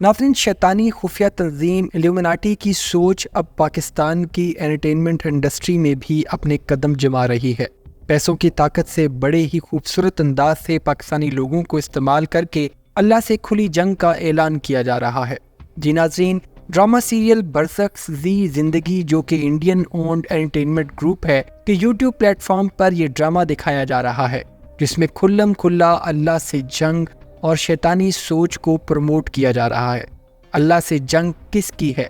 नाज़रीन, शैतानी खुफिया तंजीम इल्यूमिनाटी की सोच अब पाकिस्तान की एंटरटेनमेंट इंडस्ट्री में भी अपने कदम जमा रही है। पैसों की ताकत से बड़े ही खूबसूरत अंदाज से पाकिस्तानी लोगों को इस्तेमाल करके अल्लाह से खुली जंग का ऐलान किया जा रहा है। जी नाज़रीन, ड्रामा सीरियल बरसक ज़ी ज़िंदगी, जो कि इंडियन ओन्ड एंटरटेनमेंट ग्रुप है, कि यूट्यूब प्लेटफॉर्म पर यह ड्रामा दिखाया जा रहा है, जिसमें खुल्लम खुल्ला अल्लाह से जंग और शैतानी सोच को प्रमोट किया जा रहा है। अल्लाह से जंग किसकी है?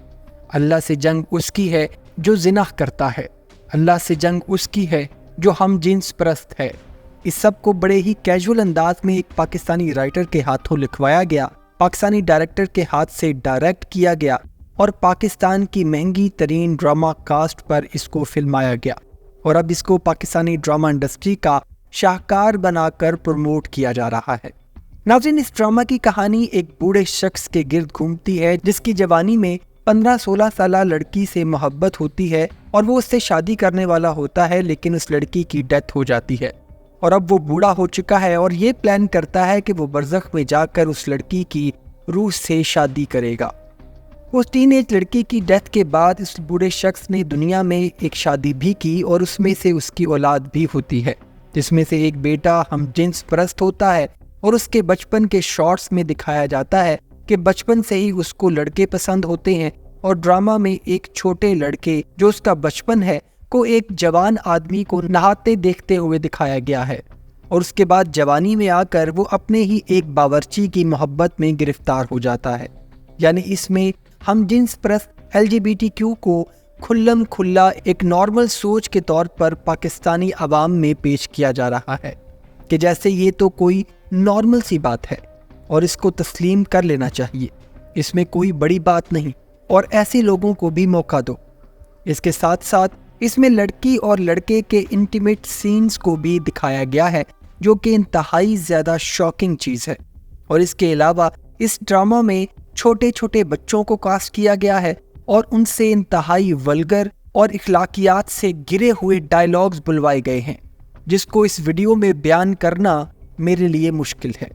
अल्लाह से जंग उसकी है जो जिनाह करता है। अल्लाह से जंग उसकी है जो हम जिन्स परस्त है। इस सब को बड़े ही कैजुअल अंदाज में एक पाकिस्तानी राइटर के हाथों लिखवाया गया, पाकिस्तानी डायरेक्टर के हाथ से डायरेक्ट किया गया और पाकिस्तान की महंगी तरीन ड्रामा कास्ट पर इसको फिल्माया गया और अब इसको पाकिस्तानी ड्रामा इंडस्ट्री का शाहकार बनाकर प्रमोट किया जा रहा है। नाज़रीन, इस ड्रामा की कहानी एक बूढ़े शख्स के गिर्द घूमती है जिसकी जवानी में 15-16 साल लड़की से मोहब्बत होती है और वो उससे शादी करने वाला होता है, लेकिन उस लड़की की डेथ हो जाती है और अब वो बूढ़ा हो चुका है और ये प्लान करता है कि वो बरज़ख में जाकर उस लड़की की रूह से शादी करेगा। उस टीनेज लड़की की डेथ के बाद इस बूढ़े शख्स ने दुनिया में एक शादी भी की और उसमें से उसकी औलाद भी होती है, जिसमें से एक बेटा हम जिन्स परस्त होता है और उसके बचपन के शॉर्ट्स में दिखाया जाता है कि बचपन से ही उसको लड़के पसंद होते हैं और ड्रामा में एक छोटे लड़के जो उसका बचपन है को एक जवान आदमी को नहाते देखते हुए दिखाया गया है और उसके बाद जवानी में आकर वो अपने ही एक बावर्ची की मोहब्बत में गिरफ्तार हो जाता है। यानी इसमें हम जिन्स परस्त LGBTQ को खुल्लम खुल्ला एक नॉर्मल सोच के तौर पर पाकिस्तानी अवाम में पेश किया जा रहा है कि जैसे ये तो कोई नॉर्मल सी बात है और इसको तस्लीम कर लेना चाहिए, इसमें कोई बड़ी बात नहीं और ऐसे लोगों को भी मौका दो। इसके साथ साथ इसमें लड़की और लड़के के इंटीमेट सीन्स को भी दिखाया गया है, जो कि इंतहाई ज़्यादा शॉकिंग चीज़ है। और इसके अलावा इस ड्रामा में छोटे छोटे बच्चों को कास्ट किया गया है और उनसे इंतहाई वल्गर और इखलाकियात से गिरे हुए डायलॉग्स बुलवाए गए हैं, जिसको इस वीडियो में बयान करना मेरे लिए मुश्किल है।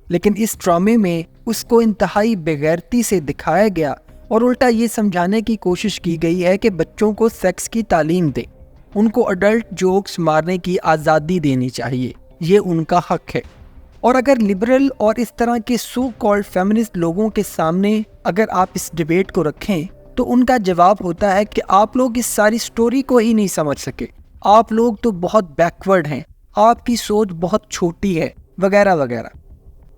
लेकिन इस ड्रामे में उसको इंतहाई बेगैरती से दिखाया गया और उल्टा ये समझाने की कोशिश की गई है कि बच्चों को सेक्स की तालीम दें, उनको अडल्ट जोक्स मारने की आज़ादी देनी चाहिए, ये उनका हक है। और अगर लिबरल और इस तरह के सो कॉल्ड फेमिनिस्ट लोगों के सामने अगर आप इस डिबेट को रखें तो उनका जवाब होता है कि आप लोग इस सारी स्टोरी को ही नहीं समझ सके, आप लोग तो बहुत बैकवर्ड हैं, आपकी सोच बहुत छोटी है, वगैरह वगैरह।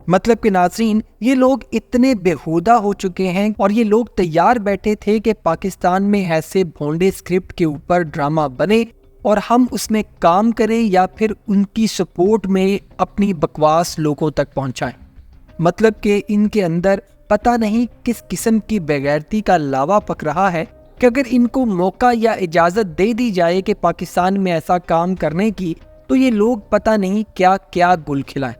मतलब कि नाज़रीन, ये लोग इतने बेहुदा हो चुके हैं और ये लोग तैयार बैठे थे कि पाकिस्तान में ऐसे भोंडे स्क्रिप्ट के ऊपर ड्रामा बने और हम उसमें काम करें या फिर उनकी सपोर्ट में अपनी बकवास लोगों तक पहुंचाएं। मतलब कि इनके अंदर पता नहीं किस किस्म की बेगैरती का लावा पक रहा है कि अगर इनको मौका या इजाज़त दे दी जाए कि पाकिस्तान में ऐसा काम करने की, तो ये लोग पता नहीं क्या क्या गुल खिलाएं।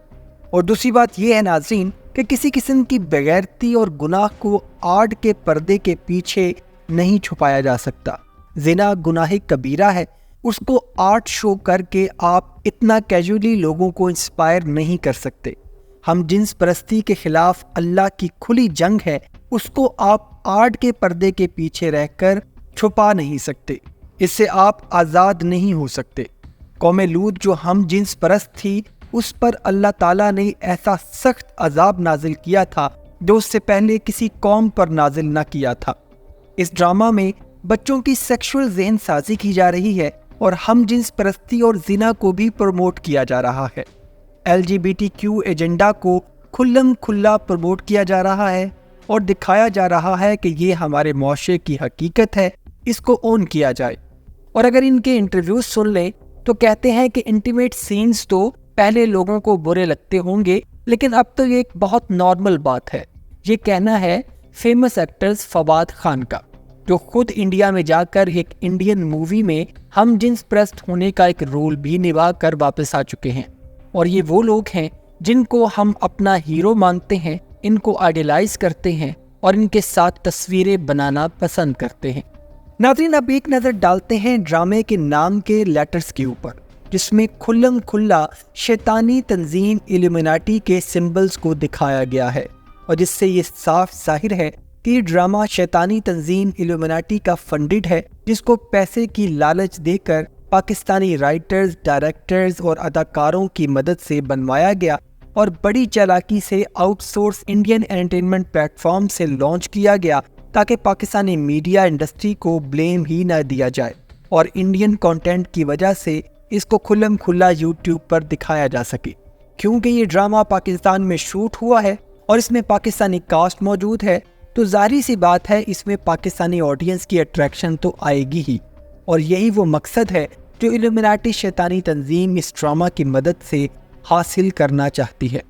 और दूसरी बात ये है नाज़रीन कि किसी किस्म की बेगैरती और गुनाह को आर्ट के पर्दे के पीछे नहीं छुपाया जा सकता। ज़िना गुनाह कबीरा है, उसको आर्ट शो करके आप इतना कैजुअली लोगों को इंस्पायर नहीं कर सकते। हम जिन्स परस्ती के खिलाफ अल्लाह की खुली जंग है, उसको आप आर्ट के पर्दे के पीछे रहकर छुपा नहीं सकते, इससे आप आज़ाद नहीं हो सकते। कौमे लूत जो हम जिन्स परस्त थी, उस पर अल्लाह ताला ने ऐसा सख्त अजाब नाजिल किया था जो उससे पहले किसी कौम पर नाजिल न किया था। इस ड्रामा में बच्चों की सेक्सुअल ज़हन साजी की जा रही है और हम जिन्स परस्ती और जिना को भी प्रमोट किया जा रहा है। LGBTQ एजेंडा को खुल्लम खुल्ला प्रमोट किया जा रहा है और दिखाया जा रहा है कि ये हमारे मुआशरे की हकीकत है, इसको ऑन किया जाए। और अगर इनके इंटरव्यूज सुन लें तो कहते हैं कि इंटीमेट सीन्स तो पहले लोगों को बुरे लगते होंगे, लेकिन अब तो ये एक बहुत नॉर्मल बात है। ये कहना है फेमस एक्टर्स फवाद खान का, जो खुद इंडिया में जाकर एक इंडियन मूवी में हम जिन्स परस्त होने का एक रोल भी निभा कर वापस आ चुके हैं। और ये वो लोग हैं जिनको हम अपना हीरो मानते हैं, इनको आइडियलाइज करते हैं और इनके साथ तस्वीरें बनाना पसंद करते हैं। नाज़रीन, अब एक नज़र डालते हैं ड्रामे के नाम के लेटर्स के ऊपर, जिसमें खुल्लम खुल्ला शैतानी तंजीम इल्यूमिनाटी के सिंबल्स को दिखाया गया है। اور جس سے یہ صاف ظاہر ہے کہ یہ ڈرامہ شیطانی تنظیم ایلومیناٹی کا فنڈڈ ہے، جس کو پیسے کی لالچ دے کر پاکستانی رائٹرز، ڈائریکٹرز اور اداکاروں کی مدد سے بنوایا گیا اور بڑی چالاکی سے out source Indian entertainment plate form سے لانچ کیا گیا تاکہ پاکستانی میڈیا انڈسٹری کو بلیم ہی نہ دیا جائے اور انڈین کانٹینٹ کی وجہ سے اس کو کھلم کھلا یوٹیوب پر دکھایا جا سکے۔ کیونکہ یہ ڈرامہ پاکستان میں شوٹ ہوا ہے اور اس میں پاکستانی کاسٹ موجود ہے، تو ظاہری سی بات ہے اس میں پاکستانی آڈینس کی اٹریکشن تو آئے گی ہی، اور یہی وہ مقصد ہے جو ایلومیناٹی شیطانی تنظیم اس ڈرامہ کی مدد سے حاصل کرنا چاہتی ہے۔